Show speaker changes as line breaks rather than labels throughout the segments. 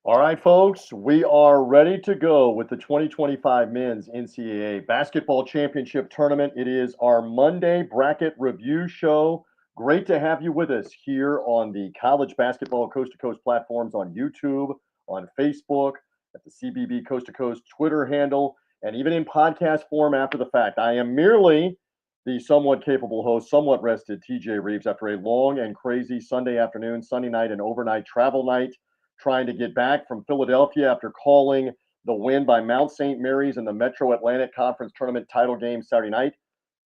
All right, folks, we are ready to go with the 2025 Men's NCAA Basketball Championship Tournament. It is our Monday bracket review show. Great to have you with us here on the College Basketball Coast to Coast platforms on YouTube, on Facebook, at the CBB Coast to Coast Twitter handle, and even in podcast form after the fact. I am merely the somewhat capable host, somewhat rested TJ Rives after a long and crazy Sunday afternoon, Sunday night, and overnight travel night trying to get back from Philadelphia after calling the win by Mount St. Mary's in the Metro Atlantic Conference Tournament title game Saturday night.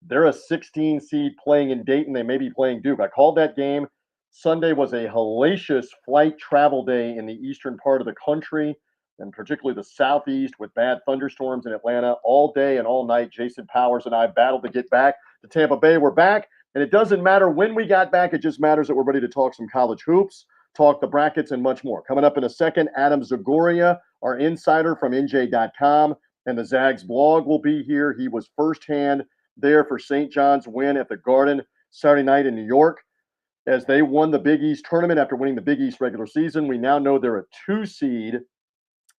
They're a 16 seed playing in Dayton. They may be playing Duke. I called that game. Sunday was a hellacious flight travel day in the eastern part of the country, and particularly the southeast with bad thunderstorms in Atlanta all day and all night. Jason Powers and I battled to get back to Tampa Bay. We're back, and it doesn't matter when we got back. It just matters that we're ready to talk some college hoops, talk the brackets, and much more. Coming up in a second, Adam Zagoria, our insider from NJ.com and the Zags Blog, will be here. He was firsthand there for St. John's win at the Garden Saturday night in New York as they won the Big East Tournament after winning the Big East regular season. We now know they're a 2 seed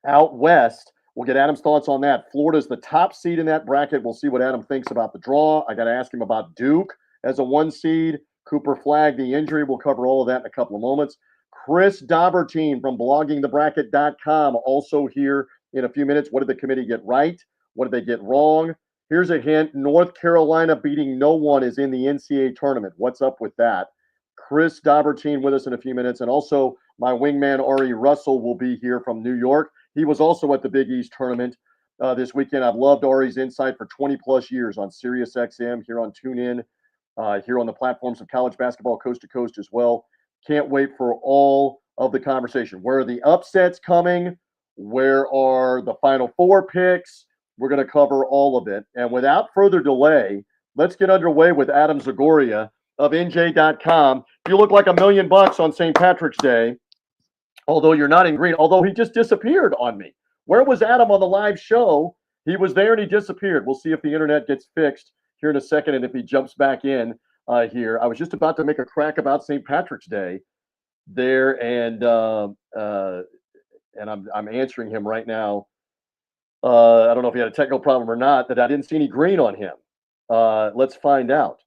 out west. We'll get Adam's thoughts on that. Florida's the top seed in that bracket. We'll see what Adam thinks about the draw. I got to ask him about Duke as a 1 seed. Cooper Flagg, the injury. We'll cover all of that in a couple of moments. Chris Dobbertean from bloggingthebracket.com also here in a few minutes. What did the committee get right? What did they get wrong? Here's a hint. North Carolina beating no one is in the NCAA tournament. What's up with that? Chris Dobbertean with us in a few minutes. And also my wingman, Ari Russell, will be here from New York. He was also at the Big East tournament this weekend. I've loved Ari's insight for 20 plus years on SiriusXM, here on TuneIn, here on the platforms of college basketball coast to coast as well. Can't wait for all of the conversation. Where are the upsets coming? Where are the Final Four picks? We're going to cover all of it. And without further delay, let's get underway with Adam Zagoria of NJ.com. You look like $1 million on St. Patrick's Day, although you're not in green, although he just disappeared on me. Where was Adam on the live show? He was there and he disappeared. We'll see if the internet gets fixed here in a second and if he jumps back in here. I was just about to make a crack about St. Patrick's Day there, and I'm answering him right now. I don't know if he had a technical problem or not, that I didn't see any green on him. Let's find out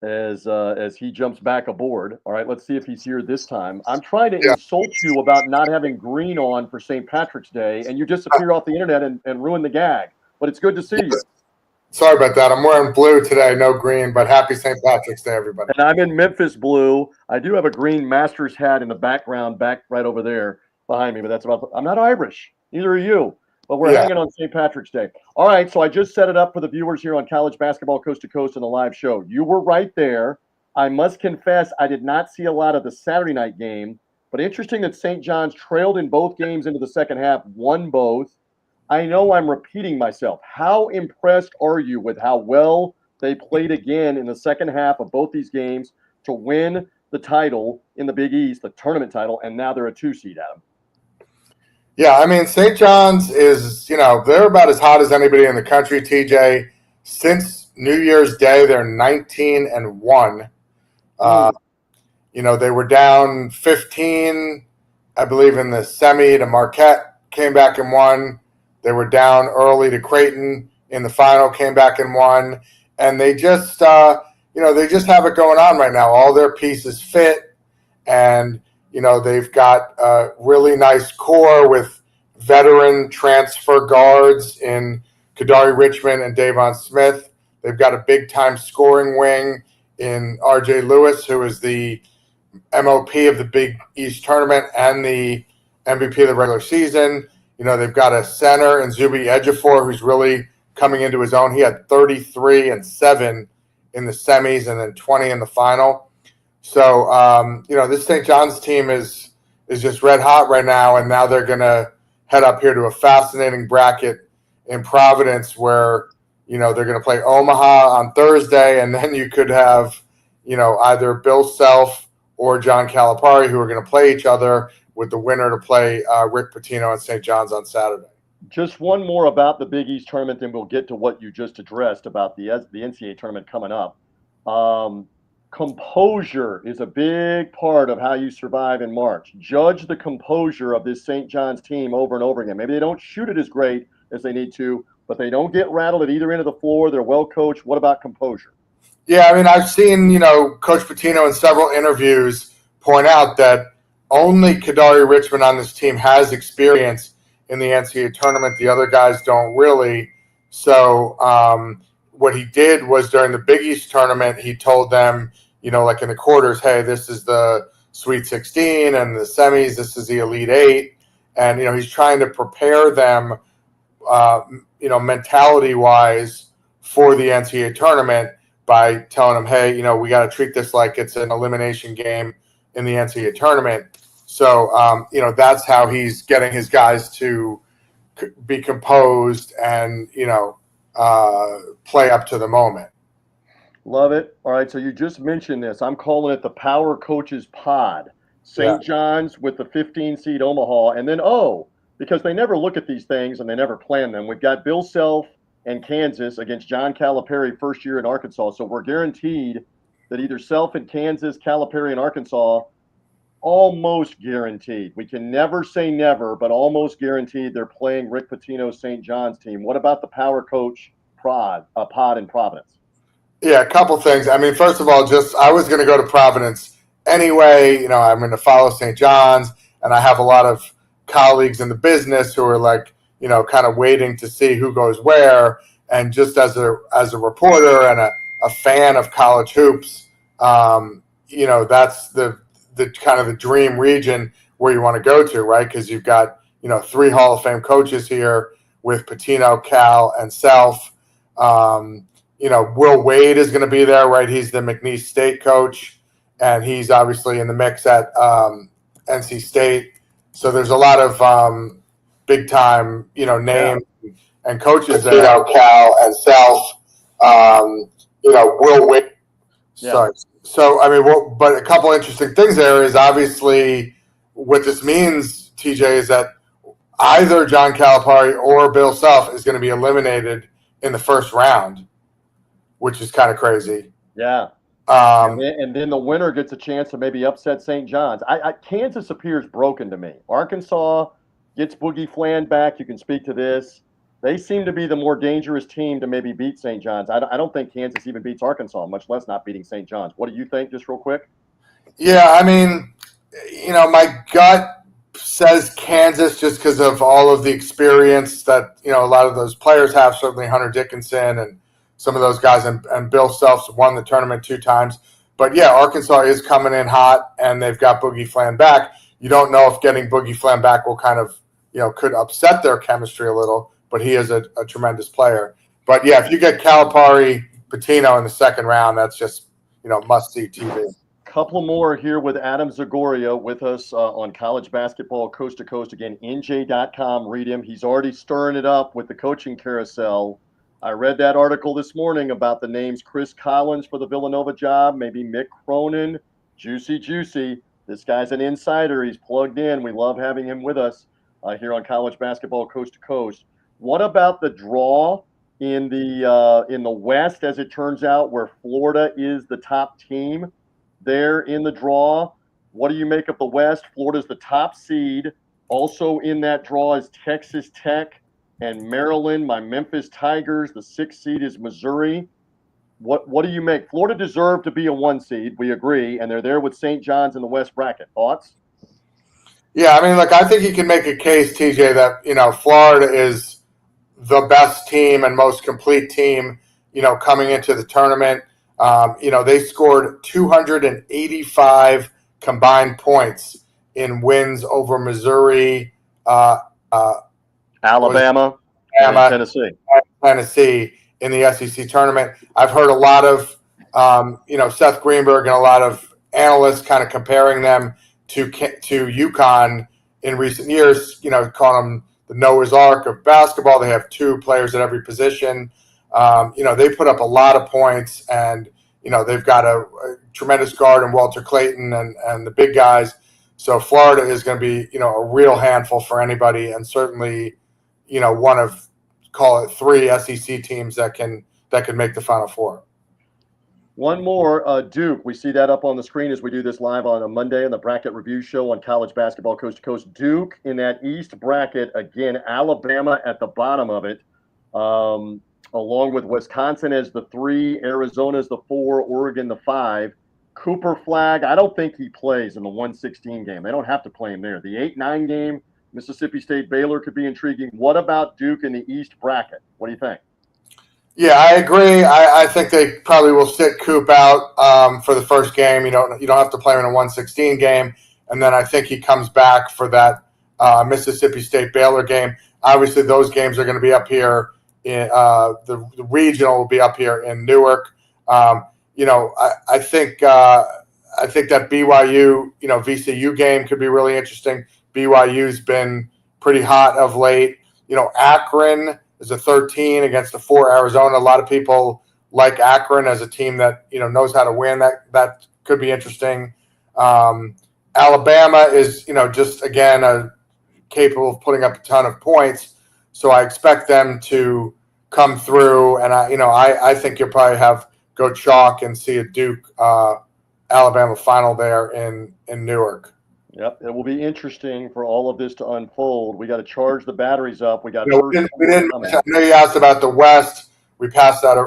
as he jumps back aboard. All right, let's see if he's here this time. I'm trying to insult you about not having green on for St. Patrick's Day, and you disappear off the internet and ruin the gag. But it's good to see you.
Sorry about that. I'm wearing blue today, no green, but happy St. Patrick's Day, everybody.
And I'm in Memphis blue. I do have a green Masters hat in the background, back right over there behind me, but that's about. I'm not Irish. Neither are you. But we're hanging on St. Patrick's Day. All right, so I just set it up for the viewers here on College Basketball Coast to Coast in the live show. You were right there. I must confess, I did not see a lot of the Saturday night game, but interesting that St. John's trailed in both games into the second half, won both. I know I'm repeating myself. How impressed are you with how well they played again in the second half of both these games to win the title in the Big East, the tournament title, and now they're a 2 seed, Adam?
Yeah, I mean, St. John's is, they're about as hot as anybody in the country, TJ. Since New Year's Day, they're 19-1. They were down 15, I believe, in the semi to Marquette, came back and won. They were down early to Creighton in the final, came back and won. And they just, they just have it going on right now. All their pieces fit. And, they've got a really nice core with veteran transfer guards in Kadari Richmond and Davon Smith. They've got a big-time scoring wing in R.J. Lewis, who is the MOP of the Big East Tournament and the MVP of the regular season. They've got a center in Zuby Ejiofor who's really coming into his own. He had 33 and 7 in the semis and then 20 in the final. So, this St. John's team is just red hot right now, and now they're going to head up here to a fascinating bracket in Providence where, they're going to play Omaha on Thursday, and then you could have, either Bill Self or John Calipari who are going to play each other, with the winner to play Rick Pitino and St. John's on Saturday.
Just one more about the Big East tournament, then we'll get to what you just addressed about the NCAA tournament coming up. Composure is a big part of how you survive in March. Judge the composure of this St. John's team over and over again. Maybe they don't shoot it as great as they need to, but they don't get rattled at either end of the floor. They're well coached. What about composure?
Yeah, I mean, I've seen, Coach Pitino in several interviews point out that only Kadari Richmond on this team has experience in the NCAA tournament. The other guys don't really. So what he did was during the Big East tournament, he told them, like in the quarters, hey, this is the Sweet 16, and the semis, this is the Elite Eight. And, he's trying to prepare them, mentality-wise for the NCAA tournament by telling them, hey, we got to treat this like it's an elimination game in the NCAA tournament. So, that's how he's getting his guys to be composed and, play up to the moment.
Love it. All right, so you just mentioned this. I'm calling it the Power Coaches Pod. St. John's with the 15-seed Omaha, and then, because they never look at these things and they never plan them, we've got Bill Self and Kansas against John Calipari first year in Arkansas. So we're guaranteed that either Self in Kansas, Calipari in Arkansas, almost guaranteed. We can never say never, but almost guaranteed they're playing Rick Pitino's St. John's team. What about the Power Coach pod in Providence?
Yeah, a couple things. I mean, first of all, I was going to go to Providence anyway. I'm going to follow St. John's, and I have a lot of colleagues in the business who are like, kind of waiting to see who goes where. And just as a reporter and a fan of college hoops, that's the kind of the dream region where you want to go to, right? Because you've got, 3 Hall of Fame coaches here with Pitino, Cal, and Self. Will Wade is going to be there, right? He's the McNeese State coach, and he's obviously in the mix at NC State. So there's a lot of big-time, names and coaches there. Cal and Self, Will Wade. Yeah. Sorry. So, I mean, but a couple interesting things there is obviously what this means, TJ, is that either John Calipari or Bill Self is going to be eliminated in the first round, which is kind of crazy.
Yeah. And then the winner gets a chance to maybe upset St. John's. Kansas appears broken to me. Arkansas gets Boogie Fland back. You can speak to this. They seem to be the more dangerous team to maybe beat St. John's. I don't think Kansas even beats Arkansas, much less not beating St. John's. What do you think, just real quick?
Yeah, I mean, my gut says Kansas just because of all of the experience that, a lot of those players have, certainly Hunter Dickinson and some of those guys, and Bill Self's won the tournament 2 times. But, yeah, Arkansas is coming in hot, and they've got Boogie Fland back. You don't know if getting Boogie Fland back will kind of, could upset their chemistry a little, but he is a tremendous player. But, yeah, if you get Calipari, Pitino in the second round, that's just, must-see TV.
Couple more here with Adam Zagoria with us on college basketball coast to coast. Again, NJ.com. Read him. He's already stirring it up with the coaching carousel. I read that article this morning about the names Chris Collins for the Villanova job, maybe Mick Cronin. Juicy. This guy's an insider. He's plugged in. We love having him with us here on college basketball coast to coast. What about the draw in the West, as it turns out, where Florida is the top team there in the draw? What do you make of the West? Florida's the top seed. Also in that draw is Texas Tech and Maryland, my Memphis Tigers. The 6th seed is Missouri. What do you make? Florida deserved to be a 1 seed, we agree, and they're there with St. John's in the West bracket. Thoughts?
Yeah, I mean, look, I think you can make a case, TJ, that, Florida is the best team and most complete team, coming into the tournament. They scored 285 combined points in wins over Missouri,
Alabama, and
Tennessee in the SEC tournament. I've heard a lot of, Seth Greenberg and a lot of analysts kind of comparing them to UConn in recent years, calling them the Noah's Ark of basketball. They have 2 players at every position. They put up a lot of points, and, they've got a tremendous guard in Walter Clayton and the big guys. So Florida is going to be, a real handful for anybody, and certainly, one of, call it 3 SEC teams that can make the Final Four.
One more, Duke. We see that up on the screen as we do this live on a Monday on the Bracket Review Show on college basketball coast to coast. Duke in that East bracket, again, Alabama at the bottom of it, along with Wisconsin as the 3, Arizona as the 4, Oregon the 5. Cooper Flag, I don't think he plays in the 116 game. They don't have to play him there. The 8-9 game, Mississippi State Baylor could be intriguing. What about Duke in the East bracket? What do you think?
Yeah, I agree. I think they probably will sit Coop out for the first game. You don't have to play him in a 116 game, and then I think he comes back for that Mississippi State Baylor game. Obviously, those games are going to be up here. In the regional will be up here in Newark. I think that BYU VCU game could be really interesting. BYU's been pretty hot of late. Akron is a 13 against a 4 Arizona. A lot of people like Akron as a team that knows how to win. That could be interesting. Alabama is just again capable of putting up a ton of points, so I expect them to come through. And I think you'll probably go chalk and see a Duke Alabama final there in Newark.
Yep, it will be interesting for all of this to unfold. We got to charge the batteries up. We got.
We didn't I know you asked about the West. We passed that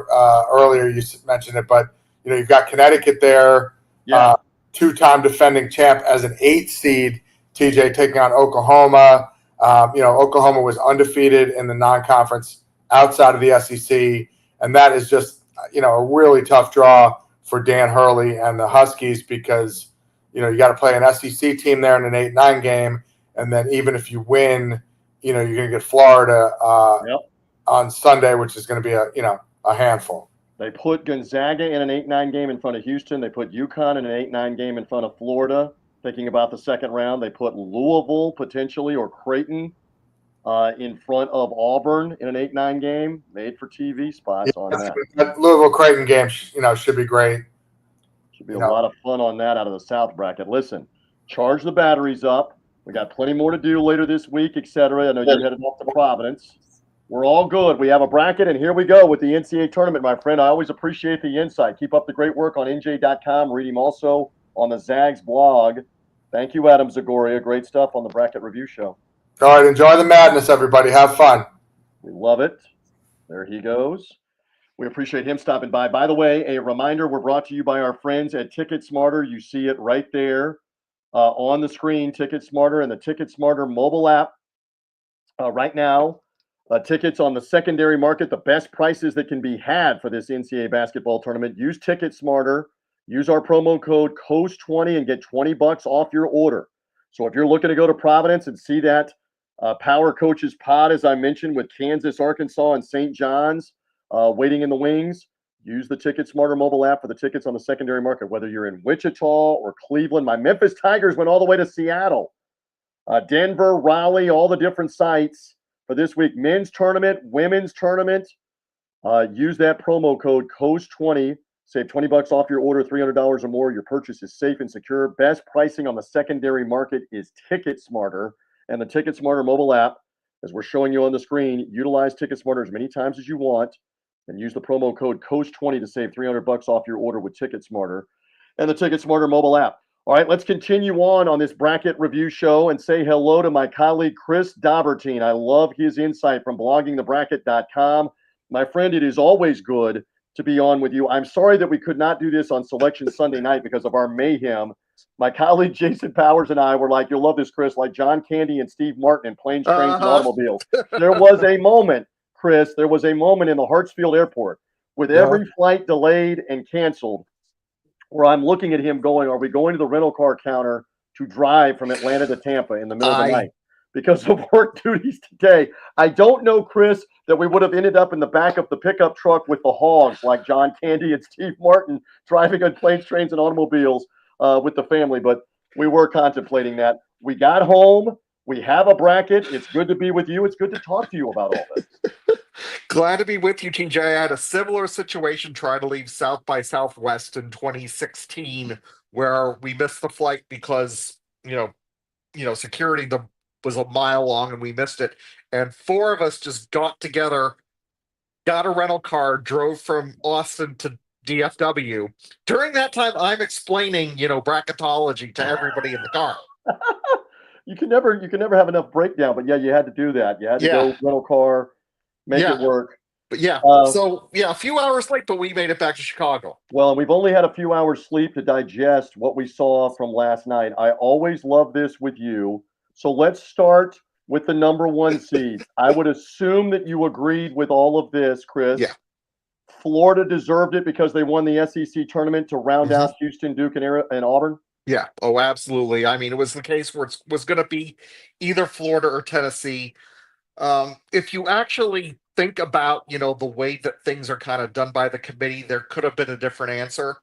earlier. You mentioned it, but you've got Connecticut there.
Yeah.
2-time defending champ as an 8 seed. TJ taking on Oklahoma. Oklahoma was undefeated in the non-conference outside of the SEC, and that is just a really tough draw for Dan Hurley and the Huskies because. You got to play an SEC team there in an 8-9 game, and then even if you win, you're going to get Florida on Sunday, which is going to be a handful.
They put Gonzaga in an 8-9 game in front of Houston. They put UConn in an 8-9 game in front of Florida. Thinking about the second round, they put Louisville potentially or Creighton in front of Auburn in an 8-9 game. Made for TV spots on that.
That Louisville Creighton game, should be great.
Should be a lot of fun on that out of the South bracket. Listen, charge the batteries up. We got plenty more to do later this week, etc. I know you're headed off to Providence. We're all good. We have a bracket, and here we go with the NCAA tournament, my friend. I always appreciate the insight. Keep up the great work on NJ.com. Read him also on the Zags blog. Thank you, Adam Zagoria. Great stuff on the Bracket Review Show.
All right, enjoy the madness, everybody. Have fun.
We love it. There he goes. We appreciate him stopping by. By the way, a reminder, we're brought to you by our friends at Ticket Smarter. You see it right there on the screen, Ticket Smarter and the Ticket Smarter mobile app. Right now, tickets on the secondary market, the best prices that can be had for this NCAA basketball tournament. Use Ticket Smarter. Use our promo code COAST20 and get $20 off your order. So if you're looking to go to Providence and see that Power Coaches pod, as I mentioned, with Kansas, Arkansas, and St. John's, waiting in the wings, use the Ticket Smarter mobile app for the tickets on the secondary market, whether you're in Wichita or Cleveland. My Memphis Tigers went all the way to Seattle. Denver, Raleigh, all the different sites for this week. Men's tournament, women's tournament. Use that promo code COAST20. Save $20 off your order, $300 or more. Your purchase is safe and secure. Best pricing on the secondary market is Ticket Smarter and the Ticket Smarter mobile app. As we're showing you on the screen, utilize Ticket Smarter as many times as you want. And use the promo code COAST20 to save $300 off your order with Ticket Smarter and the Ticket Smarter mobile app. All right, let's continue on this bracket review show and say hello to my colleague, Chris Dobbertean. I love his insight from bloggingthebracket.com. My friend, it is always good to be on with you. I'm sorry that we could not do this on Selection Sunday night because of our mayhem. My colleague, Jason Powers, and I were like, you'll love this, Chris, like John Candy and Steve Martin in Planes, Trains, and Automobiles. There was a moment, Chris, there was a moment in the Hartsfield Airport with every flight delayed and canceled where I'm looking at him going, are we going to the rental car counter to drive from Atlanta to Tampa in the middle of the night? Because of work duties today. I don't know, Chris, that we would have ended up in the back of the pickup truck with the hogs like John Candy and Steve Martin driving on Planes, Trains, and Automobiles with the family, but we were contemplating that. We got home. We have a bracket. It's good to be with you. It's good to talk to you about all this.
Glad to be with you, TJ. I had a similar situation trying to leave South by Southwest in 2016 where we missed the flight because, security was a mile long and we missed it. And 4 of us just got together, got a rental car, drove from Austin to DFW. During that time, I'm explaining, bracketology to everybody in the car.
You can never have enough breakdown, but yeah, you had to do that. You had to go rental car, make it work.
But yeah, so yeah, a few hours late, but we made it back to Chicago.
Well, and we've only had a few hours sleep to digest what we saw from last night. I always love this with you. So let's start with the number one seeds. I would assume that you agreed with all of this, Chris.
Yeah.
Florida deserved it because they won the SEC tournament to round out Houston, Duke, and Auburn.
Yeah. Oh, absolutely. I mean, it was the case where it was going to be either Florida or Tennessee. If you actually think about, the way that things are kind of done by the committee, there could have been a different answer.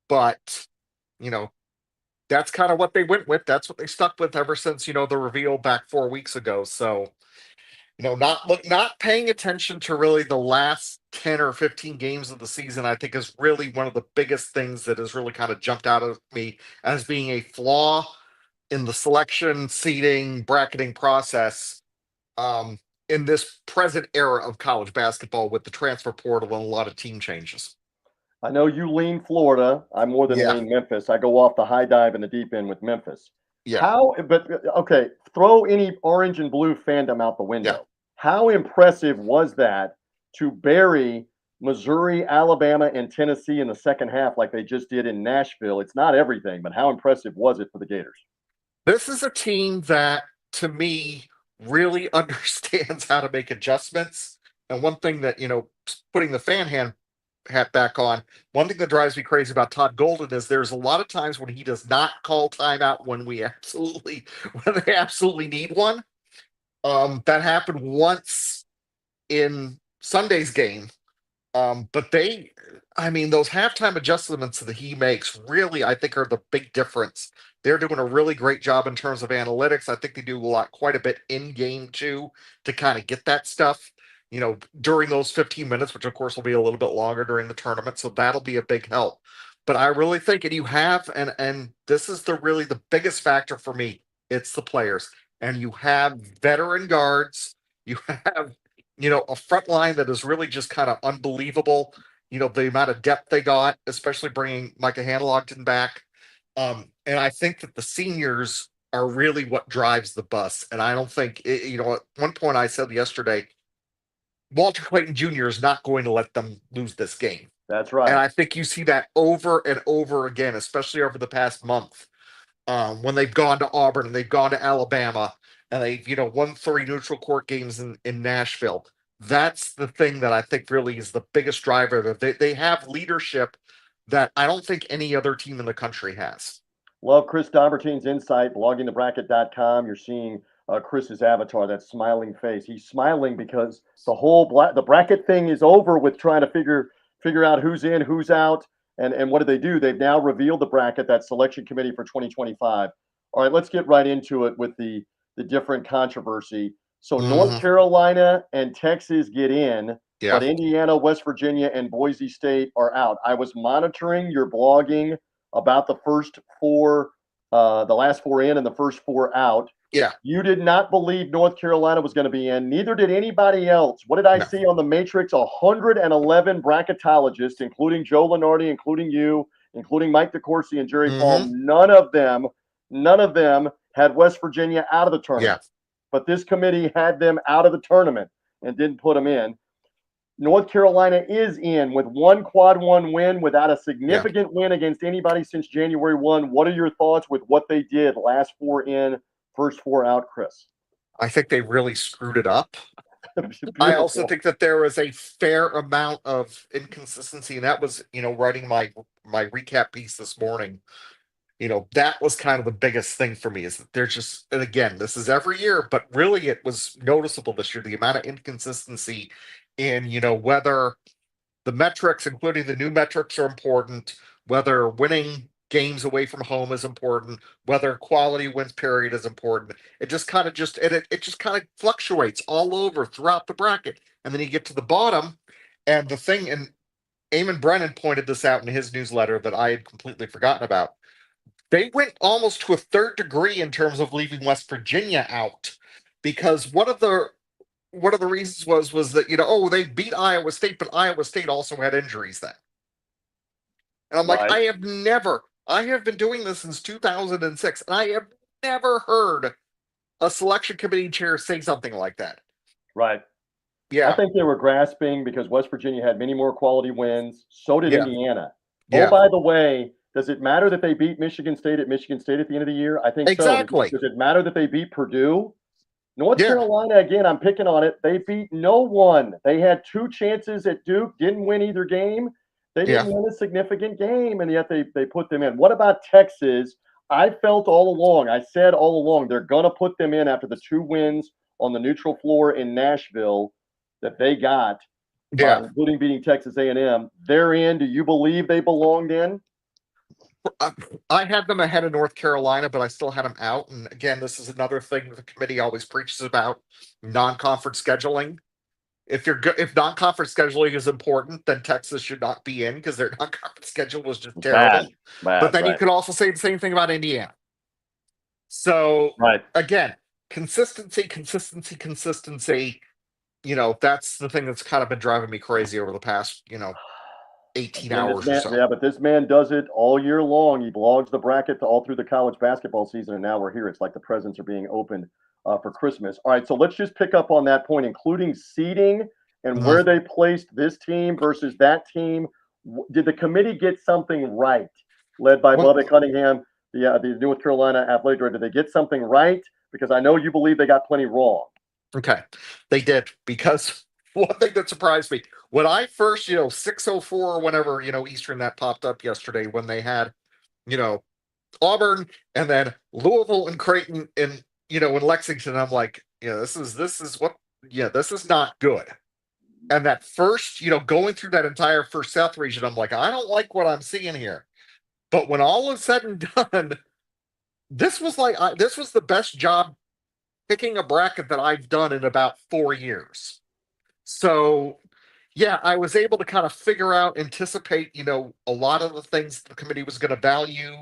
But, that's kind of what they went with. That's what they stuck with ever since, the reveal back 4 weeks ago. So, not paying attention to really the last 10 or 15 games of the season, I think is really one of the biggest things that has really kind of jumped out of me as being a flaw in the selection, seeding, bracketing process in this present era of college basketball with the transfer portal and a lot of team changes.
I know you lean Florida. I more than lean Memphis. I go off the high dive in the deep end with Memphis.
Yeah.
Okay, throw any orange and blue fandom out the window. Yeah. How impressive was that to bury Missouri, Alabama, and Tennessee in the second half like they just did in Nashville? It's not everything, but how impressive was it for the Gators?
This is a team that, to me, really understands how to make adjustments. And one thing that, putting the fan hat back on, one thing that drives me crazy about Todd Golden is there's a lot of times when he does not call timeout when they absolutely need one. That happened once in Sunday's game. But those halftime adjustments that he makes really, I think, are the big difference. They're doing a really great job in terms of analytics. I think they do quite a bit in game too, to kind of get that stuff, during those 15 minutes, which of course will be a little bit longer during the tournament. So that'll be a big help. But I really think, and you have, and this is really the biggest factor for me, it's the players. And you have veteran guards, you have, a front line that is really just kind of unbelievable. The amount of depth they got, especially bringing Micah Hanlogton back. And I think that the seniors are really what drives the bus. And I don't think, at one point I said yesterday, Walter Clayton Jr. is not going to let them lose this game.
That's right.
And I think you see that over and over again, especially over the past month, when they've gone to Auburn and they've gone to Alabama and they've, won 3 neutral court games in Nashville. That's the thing that I think really is the biggest driver. They have leadership that I don't think any other team in the country has.
Love Chris Dobbertean's insight, bloggingthebracket.com. You're seeing Chris's avatar, that smiling face. He's smiling because the bracket thing is over with trying to figure out who's in, who's out. And what did they do? They've now revealed the bracket, that selection committee for 2025. All right, let's get right into it with the different controversy. So North Carolina and Texas get in, but Indiana, West Virginia, and Boise State are out. I was monitoring your blogging about the first 4, the last 4 in and the first 4 out.
Yeah.
You did not believe North Carolina was going to be in. Neither did anybody else. What did I see on the Matrix? 111 bracketologists, including Joe Lenardi, including you, including Mike DeCourcy and Jerry Paul. None of them had West Virginia out of the tournament.
Yeah.
But this committee had them out of the tournament and didn't put them in. North Carolina is in with 1 quad 1 win without a significant win against anybody since January 1. What are your thoughts with what they did last 4 in, first 4 out, Chris?
I think they really screwed it up. I also think that there was a fair amount of inconsistency, and that was, writing my recap piece this morning. That was kind of the biggest thing for me, is that they're just, and again, this is every year, but really it was noticeable this year, the amount of inconsistency in, whether the metrics, including the new metrics, are important, whether winning games away from home is important, whether quality wins period is important. It just kind of it just kind of fluctuates all over throughout the bracket. And then you get to the bottom, and the thing, and Eamon Brennan pointed this out in his newsletter that I had completely forgotten about. They went almost to a third degree in terms of leaving West Virginia out, because one of the reasons was that, they beat Iowa State, but Iowa State also had injuries then. And I'm like,
Right.
I have been doing this since 2006, and I have never heard a selection committee chair say something like that.
Right. I
Yeah,
think they were grasping because West Virginia had many more quality wins. So did
yeah,
Indiana. Oh,
yeah,
by the way, does it matter that they beat Michigan State at Michigan State at the end of the year? I think so.
exactly.
Does it matter that they beat Purdue? North
Yeah,
Carolina, again, I'm picking on it. They beat no one. They had two chances at Duke, didn't win either game. They
yeah.
didn't win a significant game, and yet they put them in. What about Texas? I felt all along, I said all along, they're going to put them in after the two wins on the neutral floor in Nashville that they got,
Yeah.
including beating Texas A&M. They're in. Do you believe they belonged in?
I had them ahead of North Carolina, but I still had them out. And again, this is another thing the committee always preaches about: non-conference scheduling. If non-conference scheduling is important, then Texas should not be in because their non-conference schedule was just
Bad,
terrible. But
bad,
then you
right,
could also say the same thing about Indiana. So
right.
again, consistency, consistency, consistency. That's the thing that's kind of been driving me crazy over the past 18
Again, this
hours or
man,
so.
yeah, but this man does it all year long. He blogs the bracket all through the college basketball season, and now we're here. It's like the presents are being opened for Christmas. All right, so let's just pick up on that point, including seeding and
Mhm.
where they placed this team versus that team. Did the committee get something right, led by
Well,
Bubba Cunningham, the North Carolina athletic director? Did they get something right? Because I know you believe they got plenty wrong.
okay, they did, because one thing that surprised me when I first, 6:04 or whenever, Eastern, that popped up yesterday when they had, you know, Auburn and then Louisville and Creighton in Lexington. I'm like, this is not good. And that first, going through that entire first South region, I'm like, I don't like what I'm seeing here. But when all is said and done, this was the best job picking a bracket that I've done in about 4 years. So yeah, I was able to kind of figure out, anticipate, a lot of the things the committee was going to value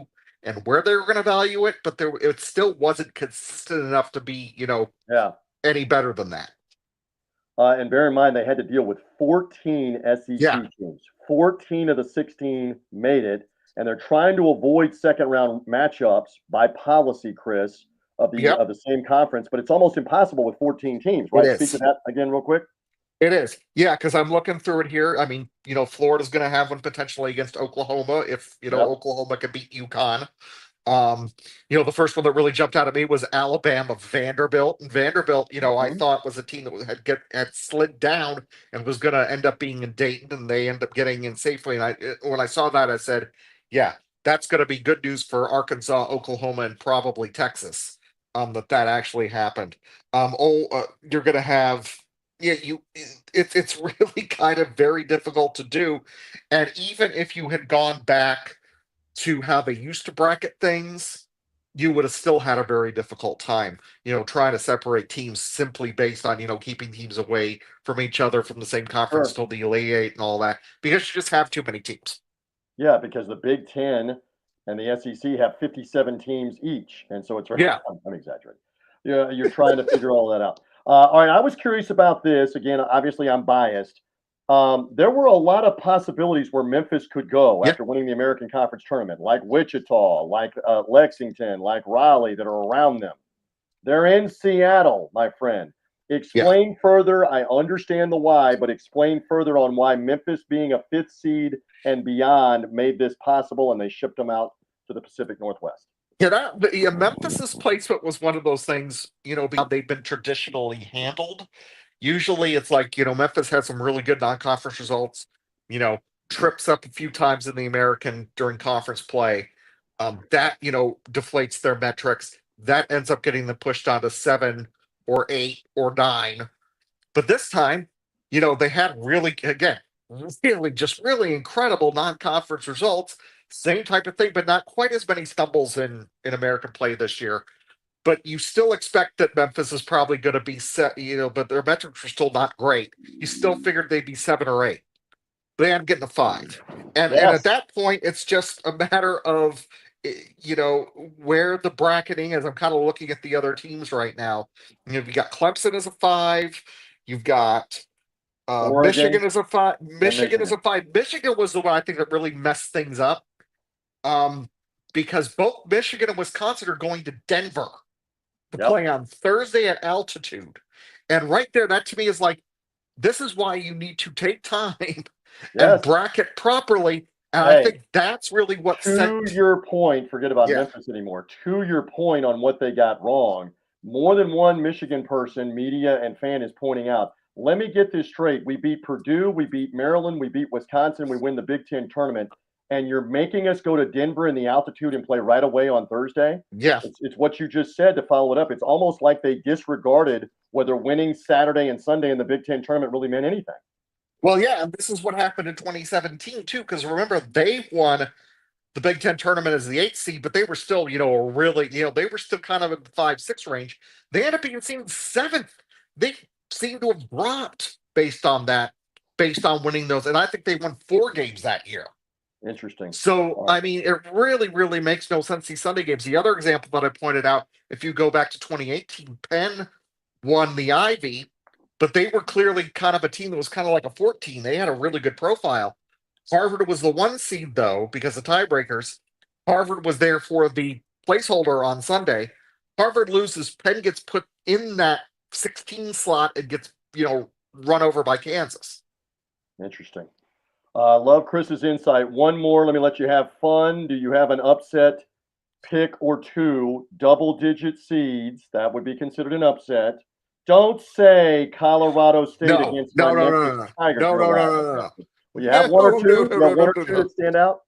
and where they were going to value it, but it still wasn't consistent enough to be,
Yeah.
any better than that.
And bear in mind, they had to deal with 14
Yeah.
SEC teams. 14 of the 16 made it, and they're trying to avoid second round matchups by policy, Chris, of the
Yep.
of the same conference. But it's almost impossible with 14 teams,
It
right? Speak to
is.
that again, real quick.
It is. Yeah, because I'm looking through it here. I mean, Florida's going to have one potentially against Oklahoma if,
Yep.
Oklahoma can beat UConn. The first one that really jumped out at me was Alabama Vanderbilt. And Vanderbilt, I
Mhm.
thought was a team that had slid down and was going to end up being in Dayton, and they end up getting in safely. And when I saw that, I said, yeah, that's going to be good news for Arkansas, Oklahoma, and probably Texas. That actually happened. You're going to have. Yeah, it's really kind of very difficult to do. And even if you had gone back to how they used to bracket things, you would have still had a very difficult time, trying to separate teams simply based on, keeping teams away from each other from the same conference
Sure.
till the Elite Eight and all that, because you just have too many teams.
Yeah, because the Big Ten and the SEC have 57 teams each, and so it's.
Yeah.
I'm exaggerating. Yeah, you're trying to figure all that out. All right, I was curious about this. Again, obviously, I'm biased. There were a lot of possibilities where Memphis could go
Yeah.
after winning the American Conference Tournament, like Wichita, like Lexington, like Raleigh, that are around them. They're in Seattle, my friend.
Yeah.
Explain further. I understand the why, but explain further on why Memphis, being a fifth seed and beyond, made this possible, and they shipped them out to the Pacific Northwest.
Memphis's placement was one of those things, because they've been traditionally handled. Usually it's like, Memphis has some really good non-conference results, you know, trips up a few times in the American during conference play. That, deflates their metrics. That ends up getting them pushed on to 7 or 8 or 9. But this time, they had really, again, really just really incredible non-conference results. Same type of thing, but not quite as many stumbles in American play this year. But you still expect that Memphis is probably going to be set, but their metrics are still not great. You still figured they'd be 7 or 8. They end up getting a 5. And at
Yes.
that point, it's just a matter of where the bracketing is. I'm kind of looking at the other teams right now. You got Clemson as a 5. You've got
Oregon
Michigan is a five.
and
Michigan is
Michigan.
a five. Michigan was the one I think that really messed things up. Because both Michigan and Wisconsin are going to Denver to
Yep.
play on Thursday at altitude. And right there, that to me is like, this is why you need to take time and
Yes.
bracket properly. And I
Hey,
think that's really what
to
sent.
your point, forget about
Yeah.
Memphis anymore. To your point on what they got wrong, more than one Michigan person, media, and fan is pointing out. Let me get this straight. We beat Purdue, we beat Maryland, we beat Wisconsin, we win the Big Ten tournament, and you're making us go to Denver in the altitude and play right away on Thursday.
Yeah.
It's what you just said to follow it up. It's almost like they disregarded whether winning Saturday and Sunday in the Big Ten tournament really meant anything.
Well, yeah. And this is what happened in 2017, too. Because remember, they won the Big Ten tournament as the 8th seed, but they were still, they were still kind of in the 5-6 range. They ended up being seen 7th. They seem to have dropped based on that, based on winning those. And I think they won 4 games that year.
Interesting.
So, I mean, it really, really makes no sense, these Sunday games. The other example that I pointed out, if you go back to 2018, Penn won the Ivy, but they were clearly kind of a team that was kind of like a 14. They had a really good profile. Harvard was the 1 seed, though, because of tiebreakers. Harvard was there for the placeholder on Sunday. Harvard loses. Penn gets put in that 16 slot and gets, run over by Kansas.
Interesting. Love Chris's insight. One more. Let me let you have fun. Do you have an upset pick or two, double-digit seeds? That would be considered an upset. Don't say Colorado State against my Memphis Tiger.
No.
Well, you have one or two. You have one or two that stand out.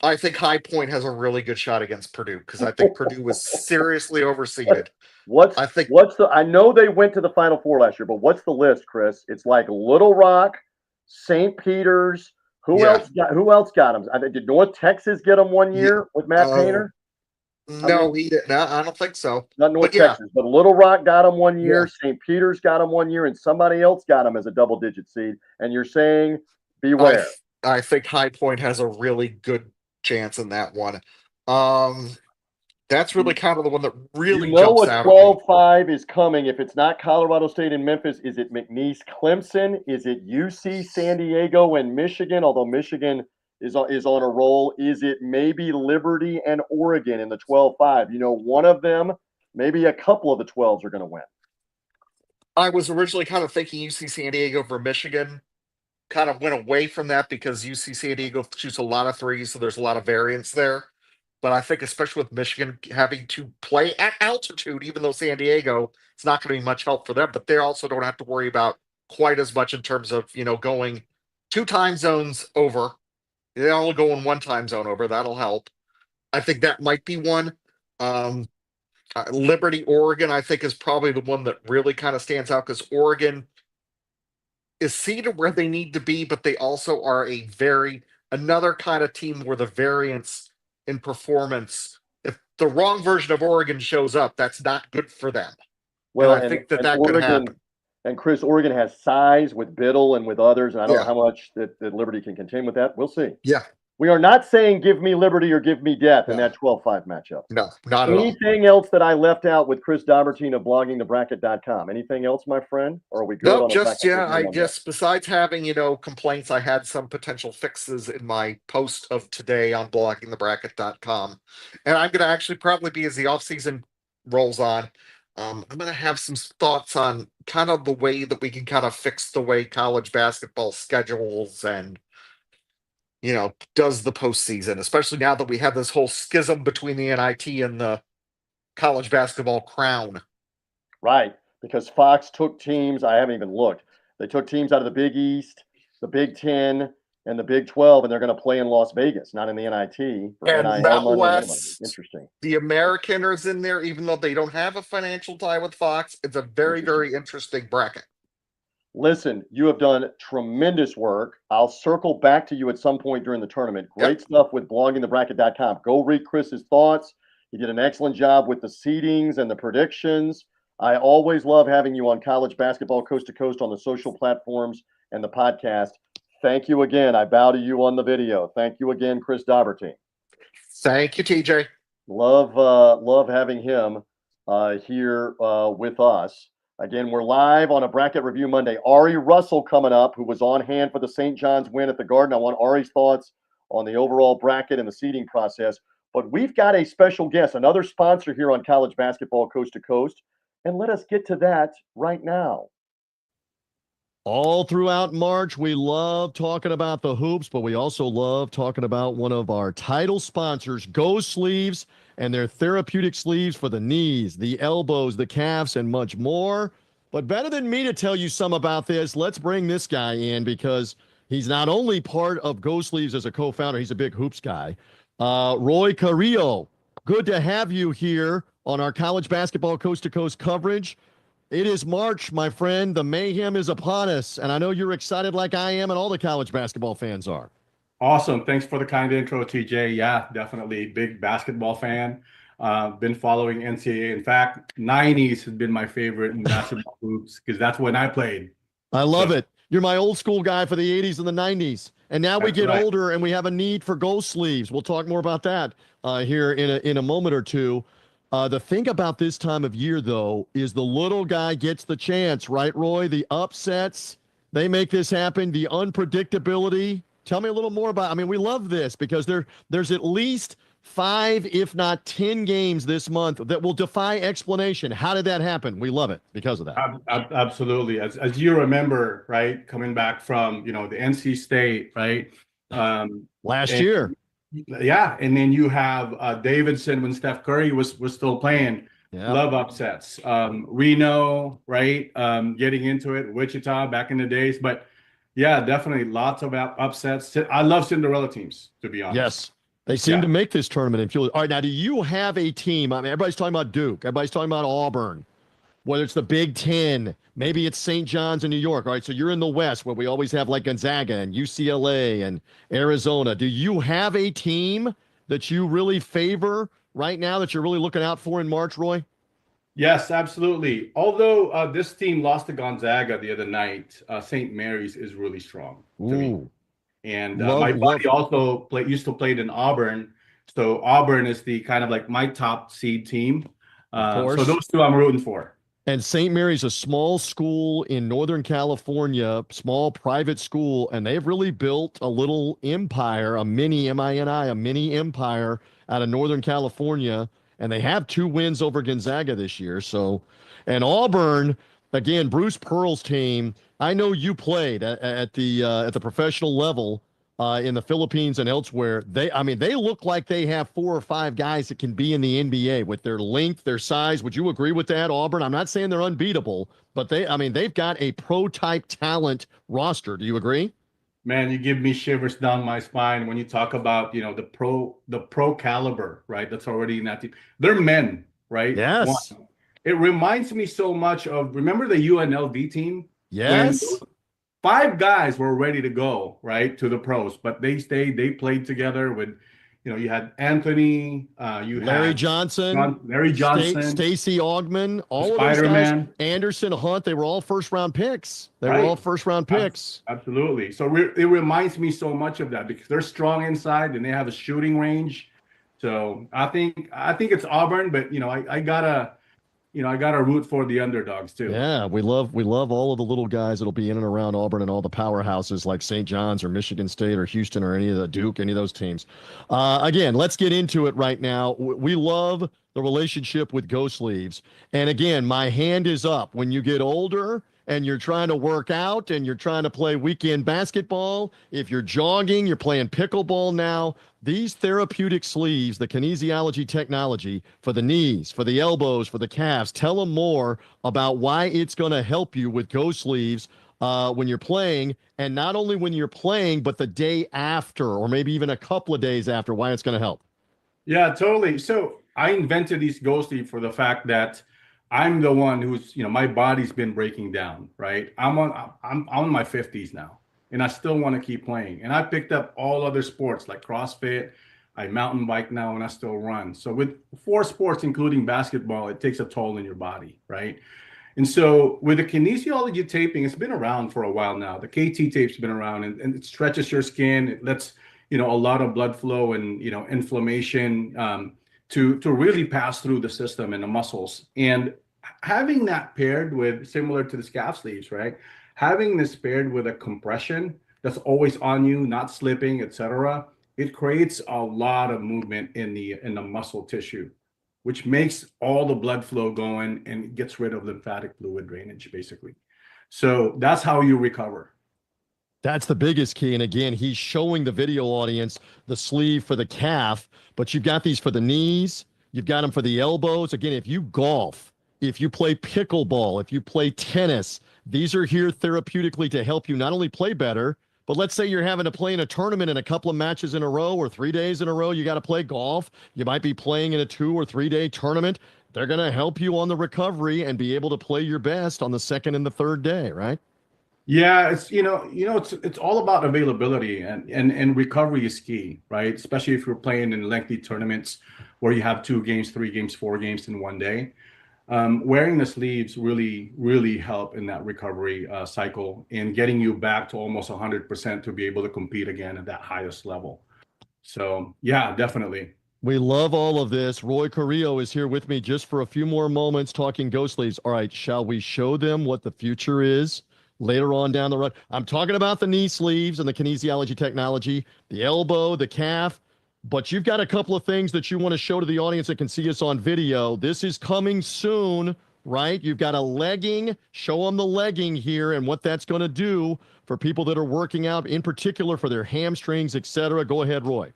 I think High Point has a really good shot against Purdue because I think Purdue was seriously overseeded.
I know they went to the Final Four last year, but what's the list, Chris? It's like Little Rock, St. Peter's. Who else got them? Did North Texas get them one year with Matt Painter?
No, he didn't. No, I don't think so.
Not North Texas, but Little Rock got them one year. St. Peter's got them one year, and somebody else got them as a double-digit seed. And you're saying, beware.
I think High Point has a really good chance in that one. That's really kind of the one that really jumps out.
12-5 is coming. If it's not Colorado State and Memphis, is it McNeese Clemson? Is it UC San Diego and Michigan? Although Michigan is on a roll. Is it maybe Liberty and Oregon in the 12-5? One of them, maybe a couple of the 12s are going to win.
I was originally kind of thinking UC San Diego for Michigan. Kind of went away from that because UC San Diego shoots a lot of threes, so there's a lot of variance there. But I think especially with Michigan having to play at altitude, even though San Diego, it's not going to be much help for them, but they also don't have to worry about quite as much in terms of, going 2 time zones over. They only go in 1 time zone over. That'll help. I think that might be one. Liberty, Oregon, I think is probably the one that really kind of stands out because Oregon is seated where they need to be, but they also are another kind of team where the variance in performance, if the wrong version of Oregon shows up, that's not good for them. Well, and I think that
Oregon,
could happen.
And Chris, Oregon has size with Biddle and with others, and I don't know how much that Liberty can contend with that. We'll see.
Yeah.
We are not saying give me Liberty or give me death in that 12-5 matchup.
No, not at all.
Anything else that I left out with Chris Dobbertean of bloggingthebracket.com? Anything else, my friend? Or are we good?
No, I guess besides having, complaints, I had some potential fixes in my post of today on bloggingthebracket.com. And I'm going to actually probably be, as the offseason rolls on, I'm going to have some thoughts on kind of the way that we can kind of fix the way college basketball schedules and, does the postseason, especially now that we have this whole schism between the NIT and the college basketball crown.
Right, because Fox took teams, I haven't even looked, they took teams out of the Big East, the Big Ten, and the Big 12, and they're going to play in Las Vegas, not in the NIT.
And out West,
interesting.
The Americaners in there, even though they don't have a financial tie with Fox. It's a very, very interesting bracket.
Listen, you have done tremendous work. I'll circle back to you at some point during the tournament. Great stuff with bloggingthebracket.com. Go read Chris's thoughts. He did an excellent job with the seedings and the predictions. I always love having you on college basketball coast to coast on the social platforms and the podcast. Thank you again. I bow to you on the video. Thank you again, Chris Dobbertean.
Thank you, TJ.
Love having him here with us. Again, we're live on a bracket review Monday. Ari Russell coming up, who was on hand for the St. John's win at the Garden. I want Ari's thoughts on the overall bracket and the seeding process. But we've got a special guest, another sponsor here on College Basketball Coast to Coast. And let us get to that right now.
All throughout March, we love talking about the hoops, but we also love talking about one of our title sponsors, Go Sleeves, and their therapeutic sleeves for the knees, the elbows, the calves, and much more. But better than me to tell you some about this, let's bring this guy in because he's not only part of Go Sleeves as a co-founder, he's a big hoops guy. Roy Carrillo, good to have you here on our College Basketball Coast to Coast coverage. It is March, my friend. The mayhem is upon us, and I know you're excited like I am and all the college basketball fans are.
Awesome. Thanks for the kind intro, TJ. Yeah, definitely big basketball fan. Been following NCAA. In fact, 90s has been my favorite in basketball hoops because that's when I played.
I love it. You're my old school guy for the 80s and the 90s. And now we get older and we have a need for Go Sleeves. We'll talk more about that here in a moment or two. The thing about this time of year, though, is the little guy gets the chance, right, Roy? The upsets, they make this happen. The unpredictability. Tell me a little more about, I mean, we love this because there's at least 5, if not 10 games this month that will defy explanation. How did that happen? We love it because of that.
Absolutely. As you remember, right, coming back from, the NC State, right?
Last year.
Yeah, and then you have Davidson when Steph Curry was still playing. Yeah. Love upsets. Reno, right? Getting into it. Wichita back in the days. But yeah, definitely lots of upsets. I love Cinderella teams, to be honest.
Yes. They seem to make this tournament and feel it. All right, now do you have a team? I mean, everybody's talking about Duke. Everybody's talking about Auburn. Whether it's the Big Ten, maybe it's St. John's in New York. All right, so you're in the West where we always have like Gonzaga and UCLA and Arizona. Do you have a team that you really favor right now that you're really looking out for in March, Roy?
Yes, absolutely. Although this team lost to Gonzaga the other night, St. Mary's is really strong to me. And my buddy also used to play in Auburn. So Auburn is the kind of like my top seed team. So those two I'm rooting for.
And St. Mary's a small school in Northern California, small private school, and they've really built a little empire, a mini M-I-N-I, a mini empire out of Northern California. And they have 2 wins over Gonzaga this year. So, and Auburn, again, Bruce Pearl's team. I know you played at the professional level in the Philippines and elsewhere. They look like they have 4 or 5 guys that can be in the NBA with their length, their size. Would you agree with that, Auburn? I'm not saying they're unbeatable, but they've got a pro-type talent roster. Do you agree?
Man, you give me shivers down my spine when you talk about, the pro caliber, right? That's already in that team. They're men, right?
Yes.
It reminds me so much of, remember the UNLV team?
Yes.
5 guys were ready to go, right, to the pros, but they played together with, you had Anthony,
Larry Johnson, Stacey Augmon, all of those guys, Anderson, Hunt, they were all first-round picks.
Absolutely. So it reminds me so much of that because they're strong inside and they have a shooting range. So I think it's Auburn, but I gotta root for the underdogs too.
Yeah, we love all of the little guys that'll be in and around Auburn and all the powerhouses like St. John's or Michigan State or Houston or any of the Duke, any of those teams. Again, let's get into it right now. We love the relationship with Go Sleeves. And again, my hand is up. When you get older and you're trying to work out and you're trying to play weekend basketball, if you're jogging, you're playing pickleball now, these therapeutic sleeves, the kinesiology technology for the knees, for the elbows, for the calves, tell them more about why it's going to help you with Go Sleeves when you're playing, and not only when you're playing, but the day after, or maybe even a couple of days after, why it's going to help.
Yeah, totally. So I invented these Go Sleeves for the fact that I'm the one who's, my body's been breaking down, right? I'm on my 50s now. And I still want to keep playing. And I picked up all other sports like CrossFit. I mountain bike now and I still run. So with 4 sports, including basketball, it takes a toll on your body, right? And so with the kinesiology taping, it's been around for a while now. The KT tape's been around and it stretches your skin. It lets, a lot of blood flow and, inflammation to really pass through the system and the muscles. And having that paired with, similar to the scap sleeves, right? Having this paired with a compression that's always on you, not slipping, etc., it creates a lot of movement in the muscle tissue, which makes all the blood flow going and gets rid of lymphatic fluid drainage, basically. So that's how you recover.
That's the biggest key. And again, he's showing the video audience the sleeve for the calf, but you've got these for the knees. You've got them for the elbows. Again, if you golf, if you play pickleball, if you play tennis, these are here therapeutically to help you not only play better, but let's say you're having to play in a tournament in a couple of matches in a row or 3 days in a row, you got to play golf. You might be playing in a 2 or 3 day tournament. They're going to help you on the recovery and be able to play your best on the second and the third day, right?
Yeah, it's it's all about availability and recovery is key, right? Especially if you're playing in lengthy tournaments where you have 2 games, 3 games, 4 games in one day. Wearing the sleeves really help in that recovery cycle and getting you back to almost 100% to be able to compete again at that highest level. So yeah, definitely.
We love all of this. Roy Carrillo is here with me just for a few more moments talking Go Sleeves. All right, shall we show them what the future is later on down the road? I'm talking about the knee sleeves and the kinesiology technology, the elbow, the calf, but you've got a couple of things that you want to show to the audience that can see us on video. This is coming soon, right? You've got a legging. Show them the legging here and what that's going to do for people that are working out, in particular for their hamstrings, etc. Go ahead, Roy.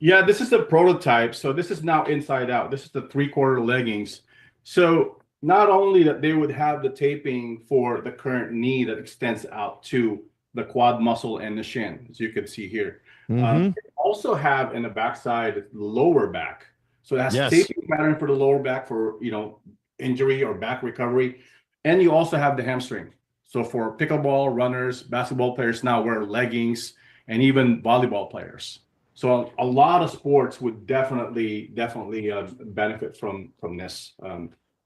Yeah, this is the prototype. So this is now inside out. This is the 3/4 leggings. So not only that they would have the taping for the current knee that extends out to the quad muscle and the shin, as you can see here. They also have in the backside the lower back. So it has taping pattern for the lower back for injury or back recovery. And you also have the hamstring. So for pickleball runners, basketball players now wear leggings, and even volleyball players. So a lot of sports would definitely benefit from this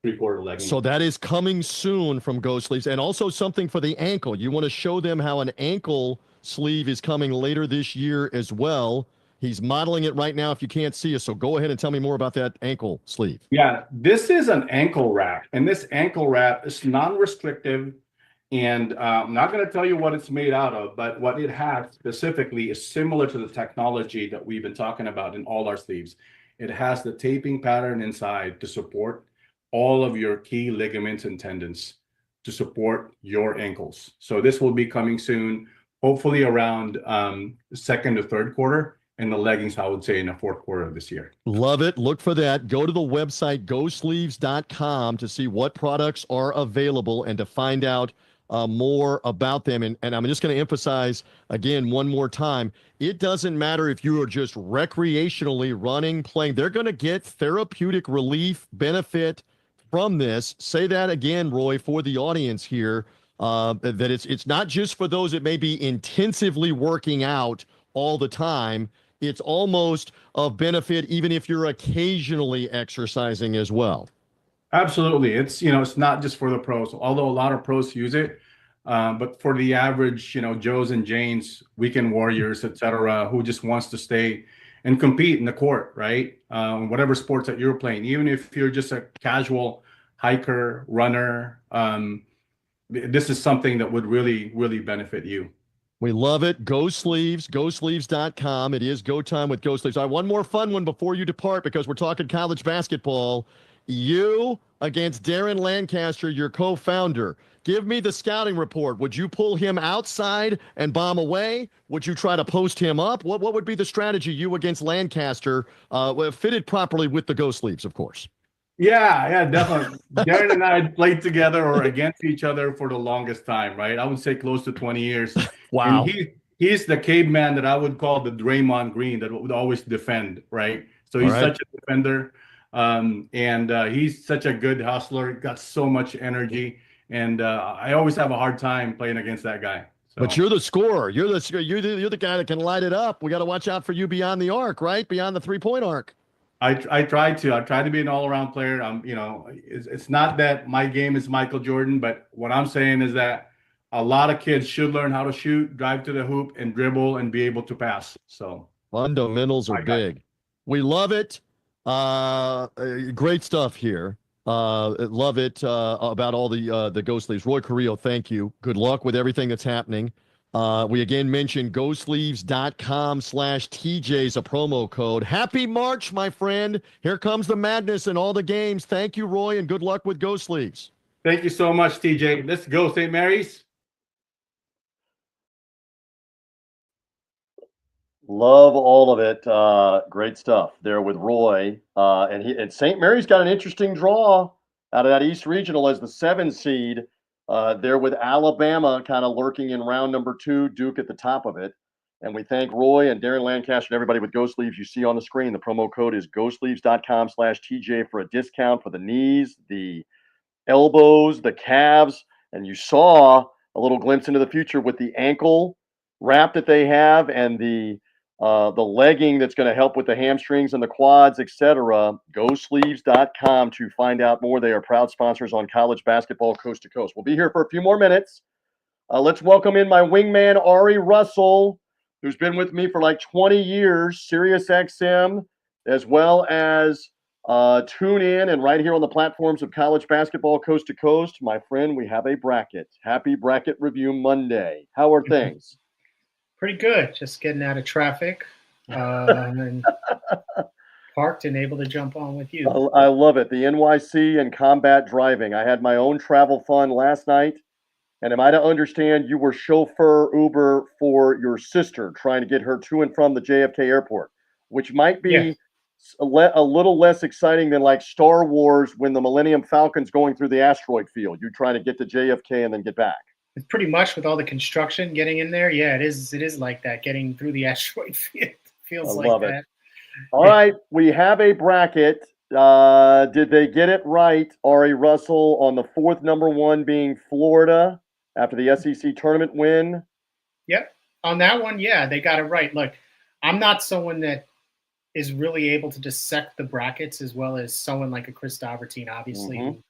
3/4 legging.
So that is coming soon from Go Sleeves, and also something for the ankle. You want to show them how an ankle sleeve is coming later this year as well. He's modeling it right now if you can't see us. So go ahead and tell me more about that ankle sleeve.
Yeah, this is an ankle wrap, and this ankle wrap is non-restrictive. And I'm not going to tell you what it's made out of, but what it has specifically is similar to the technology that we've been talking about in all our sleeves. It has the taping pattern inside to support all of your key ligaments and tendons to support your ankles. So this will be coming soon, hopefully around second to third quarter. And the leggings, I would say, in the fourth quarter of this year.
Love it. Look for that. Go to the website, gosleeves.com, to see what products are available and to find out more about them. And I'm just going to emphasize again one more time, it doesn't matter if you are just recreationally running, playing, they're going to get therapeutic relief benefit from this. Say that again, Roy, for the audience here, that it's not just for those that may be intensively working out all the time. It's almost of benefit even if you're occasionally exercising as well.
Absolutely. It's not just for the pros, although a lot of pros use it. But for the average, Joes and Janes, weekend warriors, etc., who just wants to stay and compete in the court, right? Whatever sports that you're playing, even if you're just a casual hiker, runner, this is something that would really benefit you.
We love it. Go Sleeves, gosleeves.com. It is go time with Go Sleeves. I have one more fun one before you depart because we're talking college basketball. You against Darren Lancaster, your co-founder. Give me the scouting report. Would you pull him outside and bomb away? Would you try to post him up? What would be the strategy you against Lancaster, fitted properly with the Go Sleeves, of course?
Yeah, definitely. Darren and I played together or against each other for the longest time, right? I would say close to 20 years.
Wow.
And he's the caveman that I would call the Draymond Green that would always defend, right? So he's such a defender. And he's such a good hustler, got so much energy. And I always have a hard time playing against that guy. So.
But you're the scorer. You're the guy that can light it up. We got to watch out for you beyond the arc, right? Beyond the 3-point arc.
I try to be an all-around player. It's not that my game is Michael Jordan, but what I'm saying is that a lot of kids should learn how to shoot, drive to the hoop, and dribble and be able to pass. So
fundamentals are big. We love it. Great stuff here. Love it about all the Ghost Leaves. Roy Carrillo, thank you. Good luck with everything that's happening. We again mentioned ghostleaves.com/TJ is a promo code. Happy March, my friend. Here comes the madness and all the games. Thank you, Roy, and good luck with Ghost Leaves.
Thank you so much, TJ. Let's go, St. Mary's.
Love all of it. Great stuff there with Roy. And St. Mary's got an interesting draw out of that East Regional as the 7 seed. There with Alabama kind of lurking in round number 2, Duke at the top of it. And we thank Roy and Darren Lancaster and everybody with Ghost Leaves. You see on the screen, the promo code is ghostleaves.com/TJ for a discount for the knees, the elbows, the calves. And you saw a little glimpse into the future with the ankle wrap that they have and the legging that's going to help with the hamstrings and the quads, etc. GoSleeves.com to find out more. They are proud sponsors on college basketball coast to coast. We'll be here for a few more minutes. Let's welcome in my wingman, Ari Russell, who's been with me for like 20 years, Sirius XM, as well as tune in and right here on the platforms of college basketball coast to coast. My friend, we have a bracket. Happy Bracket Review Monday. How are things?
Pretty good. Just getting out of traffic and parked and able to jump on with you.
I love it. The NYC and combat driving. I had my own travel fund last night. And am I to understand you were chauffeur Uber for your sister trying to get her to and from the JFK airport, which might be a little less exciting than like Star Wars when the Millennium Falcon's going through the asteroid field. You're trying to get to JFK and then get back.
It's pretty much with all the construction getting in there. Yeah, it is like that. Getting through the asteroid field feels like that.
All right, we have a bracket. Did they get it right, Ari Russell, on the 4th number 1 being Florida after the SEC tournament win?
Yep. On that one, yeah, they got it right. Look, I'm not someone that is really able to dissect the brackets as well as someone like a Chris Dobbertean, obviously, who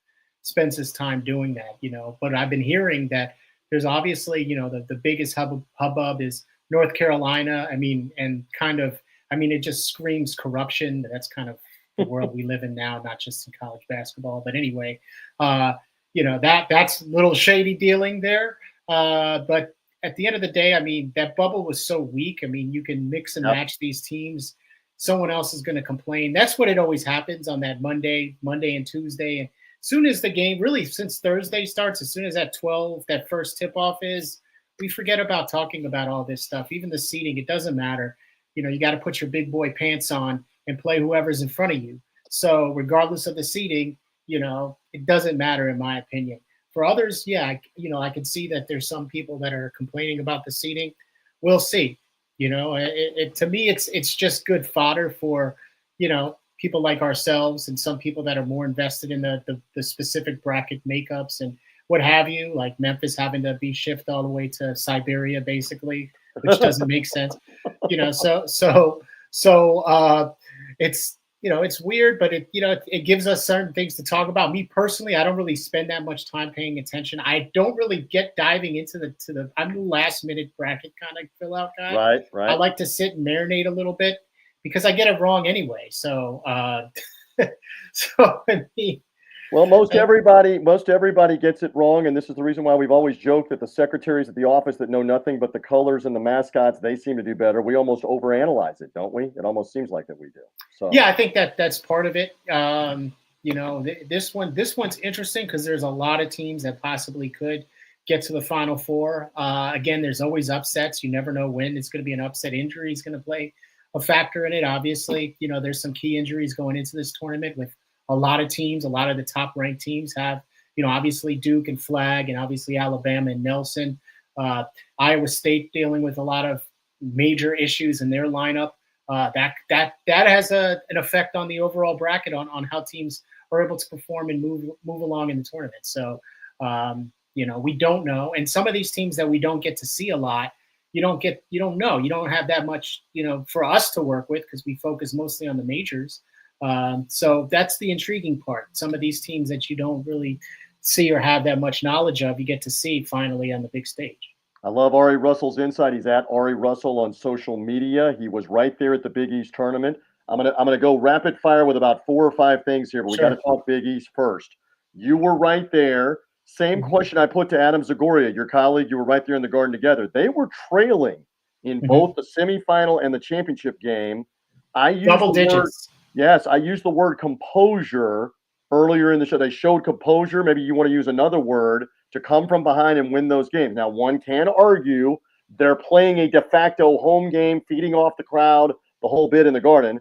spends his time doing that, But I've been hearing that there's obviously, the biggest hubbub is North Carolina. It just screams corruption. That's kind of the world we live in now, not just in college basketball. But anyway, that's a little shady dealing there. But at the end of the day, that bubble was so weak. You can mix and match these teams. Someone else is going to complain. That's what it always happens on that Monday and Tuesday. And soon as the game, really since Thursday starts, as soon as that first tip-off is, we forget about talking about all this stuff. Even the seeding, it doesn't matter. You got to put your big boy pants on and play whoever's in front of you. So regardless of the seeding, it doesn't matter in my opinion. For others, I can see that there's some people that are complaining about the seeding. We'll see. To me, it's just good fodder for, people like ourselves and some people that are more invested in the specific bracket makeups and what have you, like Memphis having to be shifted all the way to Siberia, basically, which doesn't make sense. It's, it's weird, but it gives us certain things to talk about. Me personally, I don't really spend that much time paying attention. I don't really get diving into I'm the last minute bracket kind of fill out guy.
Right.
I like to sit and marinate a little bit because I get it wrong anyway. So,
Well, most everybody gets it wrong, and this is the reason why we've always joked that the secretaries at the office that know nothing but the colors and the mascots, they seem to do better. We almost overanalyze it, don't we? It almost seems like that we do. So
yeah, I think that's part of it. This one's interesting because there's a lot of teams that possibly could get to the Final Four. Again, there's always upsets. You never know when it's going to be an upset. Injury is going to play a factor in it. Obviously, there's some key injuries going into this tournament with a lot of teams. A lot of the top ranked teams have, obviously Duke and Flag, and obviously Alabama and Nelson. Iowa State dealing with a lot of major issues in their lineup. That has an effect on the overall bracket on how teams are able to perform and move along in the tournament. So, we don't know. And some of these teams that we don't get to see a lot, you don't know. You don't have that much, for us to work with because we focus mostly on the majors. So that's the intriguing part. Some of these teams that you don't really see or have that much knowledge of, you get to see finally on the big stage.
I love Ari Russell's insight. He's at Ari Russell on social media. He was right there at the Big East Tournament. I'm gonna go rapid fire with about 4 or 5 things here, but we got to talk Big East first. You were right there. Same question I put to Adam Zagoria, your colleague. You were right there in the Garden together. They were trailing in both the semifinal and the championship game. I used
double
the word,
digits.
yes, I used the word composure earlier in the show. They showed composure. Maybe you want to use another word to come from behind and win those games. Now, one can argue they're playing a de facto home game, feeding off the crowd, the whole bit in the Garden.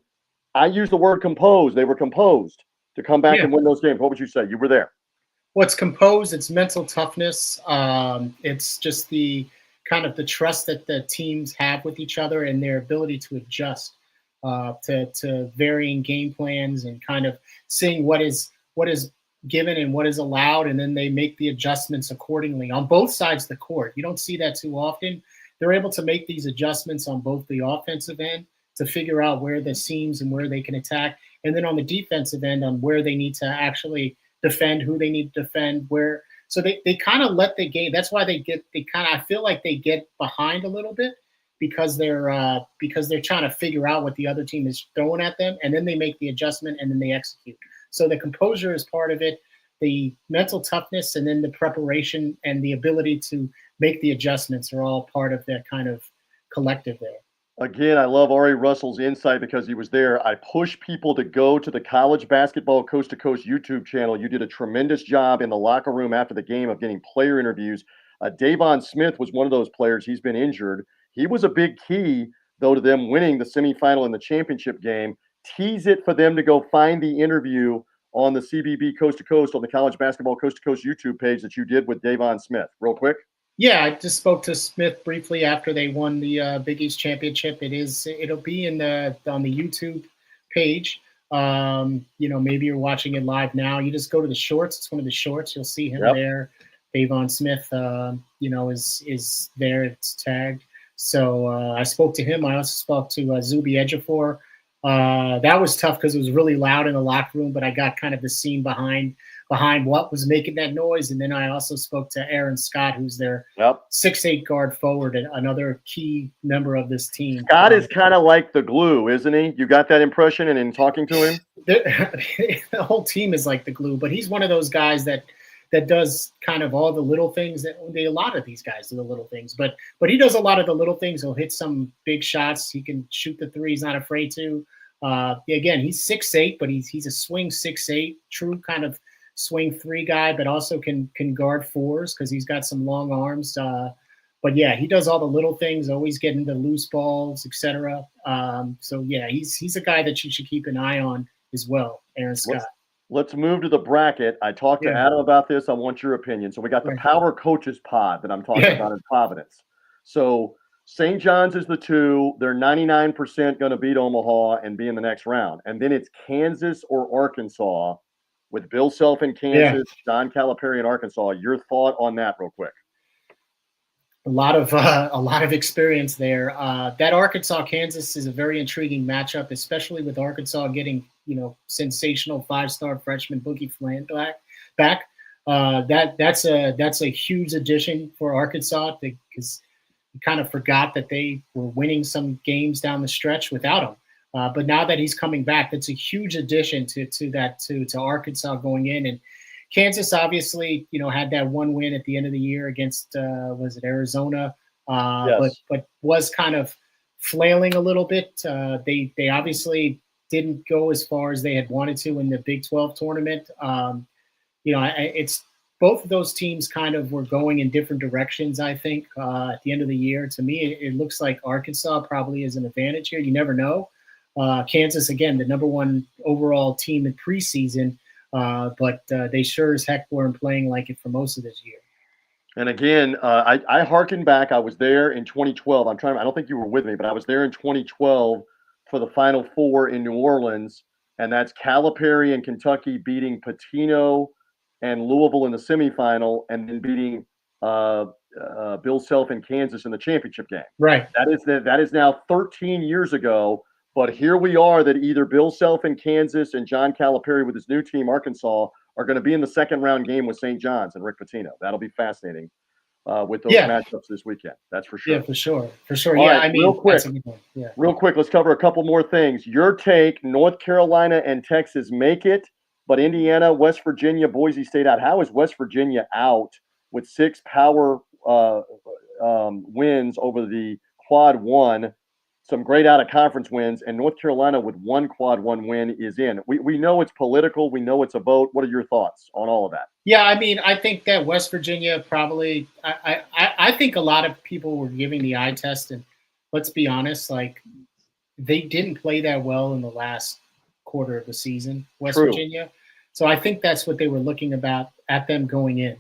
I use the word composed. They were composed to come back and win those games. What would you say? You were there.
What's composed? It's mental toughness. It's just the kind of the trust that the teams have with each other and their ability to adjust to varying game plans and kind of seeing what is given and what is allowed, and then they make the adjustments accordingly on both sides of the court. You don't see that too often. They're able to make these adjustments on both the offensive end to figure out where the seams and where they can attack, and then on the defensive end on where they need to actually defend, who they need to defend, where. So they kind of let the game. That's why I feel like they get behind a little bit because they're trying to figure out what the other team is throwing at them, and then they make the adjustment and then they execute. So the composure is part of it, the mental toughness, and then the preparation and the ability to make the adjustments are all part of that kind of collective there.
Again, I love Ari Russell's insight because he was there. I push people to go to the College Basketball Coast to Coast YouTube channel. You did a tremendous job in the locker room after the game of getting player interviews. Davon Smith was one of those players. He's been injured. He was a big key, though, to them winning the semifinal and the championship game. Tease it for them to go find the interview on the CBB Coast to Coast on the College Basketball Coast to Coast YouTube page that you did with Davon Smith. Real quick.
Yeah, I just spoke to Smith briefly after they won the Big East Championship. It'll be on the YouTube page. Maybe you're watching it live now. You just go to the shorts. It's one of the shorts. You'll see him there. Davon Smith, is there. It's tagged. So I spoke to him. I also spoke to Zuby Ejiofor. That was tough because it was really loud in the locker room, but I got kind of the scene behind what was making that noise. And then I also spoke to Aaron Scott, who's their 6'8" guard forward, and another key member of this team.
Scott is kind of like the glue, isn't he? You got that impression in talking to him?
The whole team is like the glue, but he's one of those guys that does kind of all the little things a lot of these guys do the little things, but he does a lot of the little things. He'll hit some big shots. He can shoot the three. He's not afraid to. Again, he's 6'8", but he's a swing 6'8", true kind of swing three guy, but also can guard fours because he's got some long arms. But yeah, he does all the little things, always getting the loose balls, etc. So yeah, he's a guy that you should keep an eye on as well, Aaron Scott.
Let's move to the bracket. I talked to Adam about this. I want your opinion. So we got the Power Coaches Pod that I'm talking about in Providence. So St. John's is the 2. They're 99% going to beat Omaha and be in the next round. And then it's Kansas or Arkansas with Bill Self in Kansas, John Calipari in Arkansas. Your thought on that real quick.
A lot of experience there. That Arkansas-Kansas is a very intriguing matchup, especially with Arkansas getting, sensational 5-star freshman Boogie Fland back. That's a huge addition for Arkansas because you kind of forgot that they were winning some games down the stretch without him. But now that he's coming back, that's a huge addition to Arkansas going in. And Kansas obviously, had that one win at the end of the year against was it Arizona? But was kind of flailing a little bit. They obviously didn't go as far as they had wanted to in the Big 12 tournament. It's both of those teams kind of were going in different directions, I think, at the end of the year. To me, it looks like Arkansas probably is an advantage here. You never know. Kansas, again, the number 1 overall team in preseason, but they sure as heck weren't playing like it for most of this year.
And again, I harken back. I was there in 2012. I don't think you were with me, but I was there in 2012 for the Final Four in New Orleans, and that's Calipari and Kentucky beating Pitino and Louisville in the semifinal, and then beating Bill Self in Kansas in the championship game.
Right.
That is now 13 years ago. But here we are that either Bill Self in Kansas and John Calipari with his new team, Arkansas, are going to be in the second round game with St. John's and Rick Pitino. That'll be fascinating. with those
Yeah.
matchups this weekend. That's for sure.
Yeah, for sure. For sure.
All
Yeah,
right,
I mean,
real quick.
that's a good one. Yeah.
Real quick, let's cover a couple more things. Your take: North Carolina and Texas make it, but Indiana, West Virginia, Boise State out. How is West Virginia out with 6 power wins over the quad one? Some great out of conference wins, and North Carolina with 1 quad one win is in. We know it's political. We know it's a vote. What are your thoughts on all of that?
Yeah, I mean, I think that West Virginia probably. I think a lot of people were giving the eye test, and let's be honest, like they didn't play that well in the last quarter of the season, West
True.
Virginia. So I think that's what they were looking at them going in.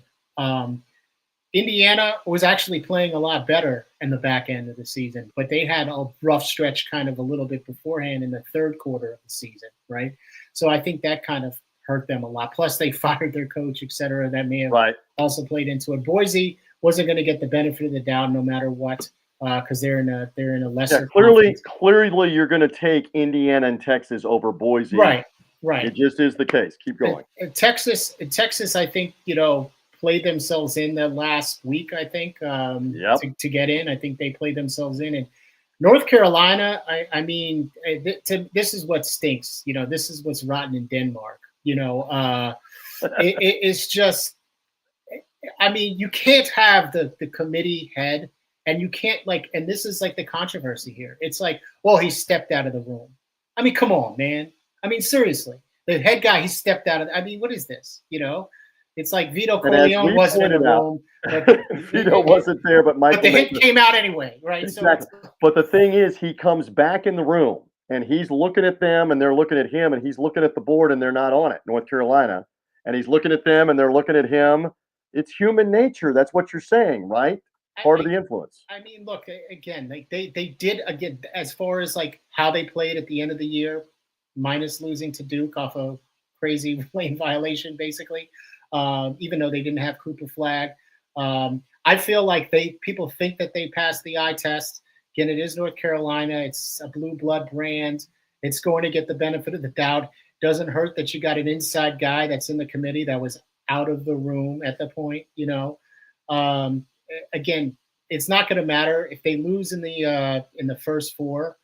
Indiana was actually playing a lot better in the back end of the season, but they had a rough stretch kind of a little bit beforehand in the third quarter of the season, right? So I think that kind of hurt them a lot. Plus, they fired their coach, et cetera. That may have also played into it. Boise wasn't going to get the benefit of the doubt no matter what, because they're in a lesser.
Yeah, clearly, you're going to take Indiana and Texas over Boise.
Right.
It just is the case. Keep going.
Texas, I think played themselves in the last week. I think to get in. I think they played themselves in. And North Carolina, I mean, this is what stinks. This is what's rotten in Denmark. It's just. I mean, you can't have the committee head, and you can't and this is like the controversy here. It's like, well, he stepped out of the room. I mean, come on, man. I mean, seriously, the head guy, he stepped out of. I mean, what is this? It's like Vito Corleone wasn't in the room.
Vito wasn't there, but Michael.
But the hit came out anyway, right?
Exactly. So but the thing is, he comes back in the room, and he's looking at them, and they're looking at him, and he's looking at the board, and they're not on it. North Carolina, and he's looking at them, and they're looking at him. It's human nature. That's what you're saying, right? Part of the influence.
I mean, look, again, they did again as far as how they played at the end of the year, minus losing to Duke off a crazy lane violation, basically. Even though they didn't have Cooper Flag, I feel like people think that they passed the eye test. Again, it is North Carolina. It's a blue blood brand. It's going to get the benefit of the doubt. Doesn't hurt that you got an inside guy that's in the committee that was out of the room at the point. Again, it's not going to matter if they lose in the first 4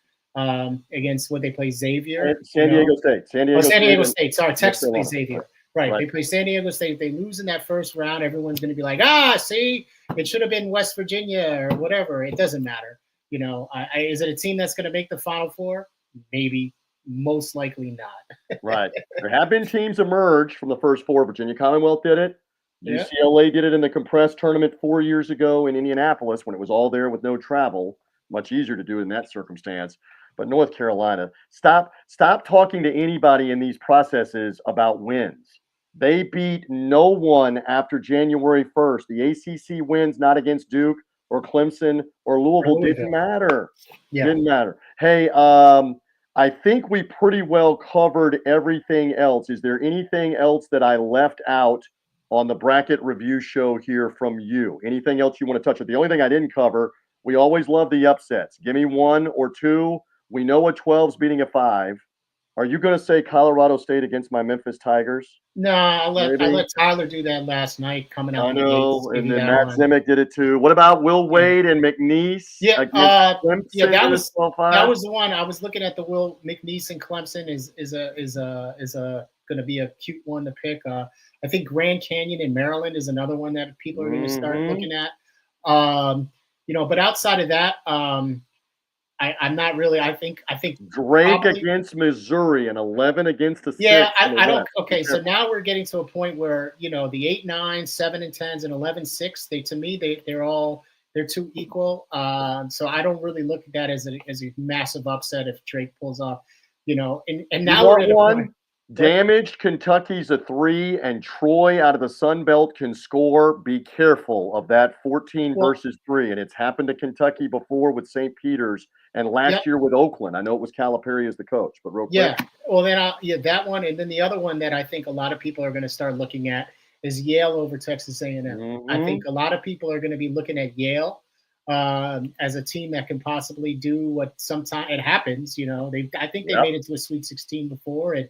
against what they play Xavier.
San Diego State. San
Diego State. Sorry, Texas plays Xavier. Right. They play San Diego State. If they lose in that first round, everyone's going to be like, see, it should have been West Virginia or whatever. It doesn't matter. Is it a team that's going to make the Final Four? Maybe. Most likely not.
Right. There have been teams emerge from the first 4. Virginia Commonwealth did it. UCLA did it in the compressed tournament 4 years ago in Indianapolis when it was all there with no travel. Much easier to do in that circumstance. But North Carolina, stop talking to anybody in these processes about wins. They beat no one after January 1st. The ACC wins not against Duke or Clemson or Louisville didn't matter.
Yeah.
Didn't matter. Hey, I think we pretty well covered everything else. Is there anything else that I left out on the bracket review show here from you? Anything else you want to touch on? The only thing I didn't cover, we always love the upsets. Give me 1 or 2. We know a 12's beating a 5. Are you going to say Colorado State against my Memphis Tigers?
No, I let Tyler do that last night coming out.
I know, and then Matt Zimick did it too. What about Will Wade and McNeese?
Yeah,
that
was the one. I was looking at the Will McNeese and Clemson is going to be a cute one to pick. I think Grand Canyon in Maryland is another one that people are going to start looking at. But outside of that, I'm not really. I think
Drake against Missouri and 11 against the 6.
Yeah, I don't. Okay, so now we're getting to a point where the 8, 9, 7, and 10s and 11, 6. They're too equal. So I don't really look at that as a massive upset if Drake pulls off. And now we're at a point.
Damaged Kentucky's a 3, and Troy out of the Sun Belt can score. Be careful of that 14 versus 3, and it's happened to Kentucky before with St. Peter's and last year with Oakland. I know it was Calipari as the coach, but real quick.
Yeah, well then, that one, and then the other one that I think a lot of people are going to start looking at is Yale over Texas A&M.
Mm-hmm.
I think a lot of people are going to be looking at Yale as a team that can possibly do what sometimes it happens. I think they made it to a Sweet 16 before, and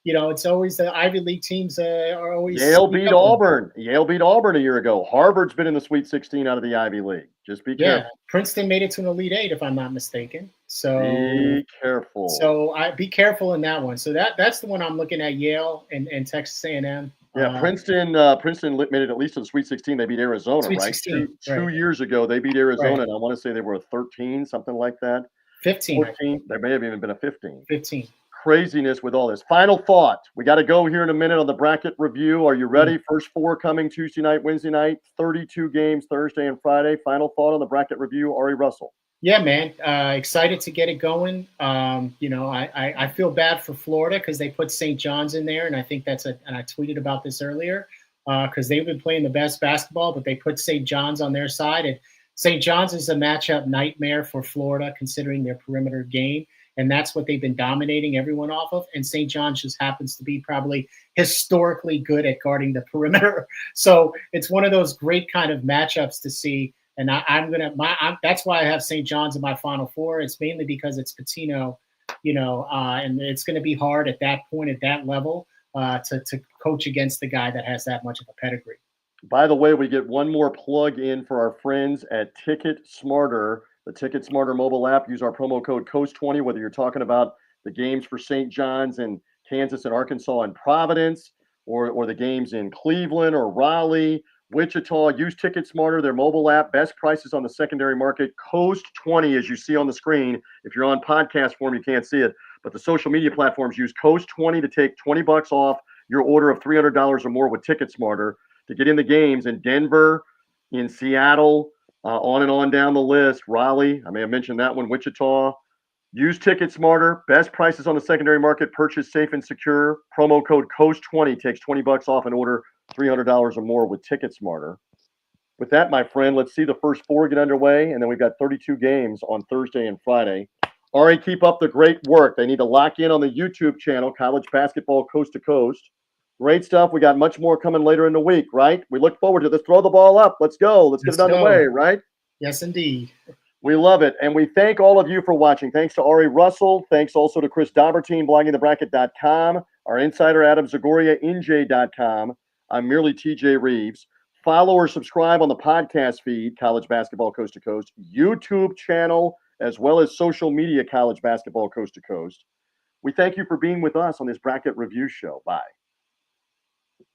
it's always the Ivy League teams are always.
Yale beat Auburn. Yale beat Auburn a year ago. Harvard's been in the Sweet 16 out of the Ivy League. Just be careful.
Princeton made it to an Elite Eight, if I'm not mistaken. So
be careful.
So be careful in that one. So that's the one I'm looking at. Yale and Texas A&M.
Yeah, Princeton made it at least to the Sweet 16. They beat Arizona,
Sweet
right?
16,
two years ago, they beat Arizona,
Right.
and I want to say they were a 13, something like that.
15.
14. There may have even been a 15.
15.
Craziness with all this. Final thought. We got to go here in a minute on the bracket review. Are you ready? First four coming Tuesday night, Wednesday night, 32 games Thursday and Friday. Final thought on the bracket review, Ari Russell.
Yeah, man. Excited to get it going. I feel bad for Florida because they put St. John's in there, and I think and I tweeted about this earlier, because they've been playing the best basketball, but they put St. John's on their side, and St. John's is a matchup nightmare for Florida considering their perimeter game, and that's what they've been dominating everyone off of, and St. John's just happens to be probably historically good at guarding the perimeter. So it's one of those great kind of matchups to see. And that's why I have St. John's in my Final Four. It's mainly because it's Pitino, and it's going to be hard at that point, at that level, to coach against the guy that has that much of a pedigree.
By the way, we get one more plug in for our friends at Ticket Smarter, the Ticket Smarter mobile app. Use our promo code COAST20, whether you're talking about the games for St. John's and Kansas and Arkansas and Providence, or the games in Cleveland or Raleigh, Wichita. Use Ticket Smarter, their mobile app. Best prices on the secondary market. COAST20, as you see on the screen. If you're on podcast form, you can't see it. But the social media platforms use COAST20 to take $20 off your order of $300 or more with Ticket Smarter to get in the games in Denver, in Seattle, on and on down the list. Raleigh, I may have mentioned that one. Wichita. Use Ticket Smarter. Best prices on the secondary market. Purchase safe and secure. Promo code COAST20 takes $20 off an order $300 or more with Ticket Smarter. With that, my friend, let's see the first four get underway, and then we've got 32 games on Thursday and Friday. Ari, keep up the great work. They need to lock in on the YouTube channel, College Basketball Coast to Coast. Great stuff. We got much more coming later in the week, right? We look forward to this. Throw the ball up. Let's go. Let's get it underway, right?
Yes, indeed.
We love it. And we thank all of you for watching. Thanks to Ari Russell. Thanks also to Chris Dobbertean, bloggingthebracket.com, our insider, Adam Zagoria, NJ.com. I'm merely TJ Rives. Follow or subscribe on the podcast feed, College Basketball Coast to Coast, YouTube channel, as well as social media, College Basketball Coast to Coast. We thank you for being with us on this bracket review show. Bye.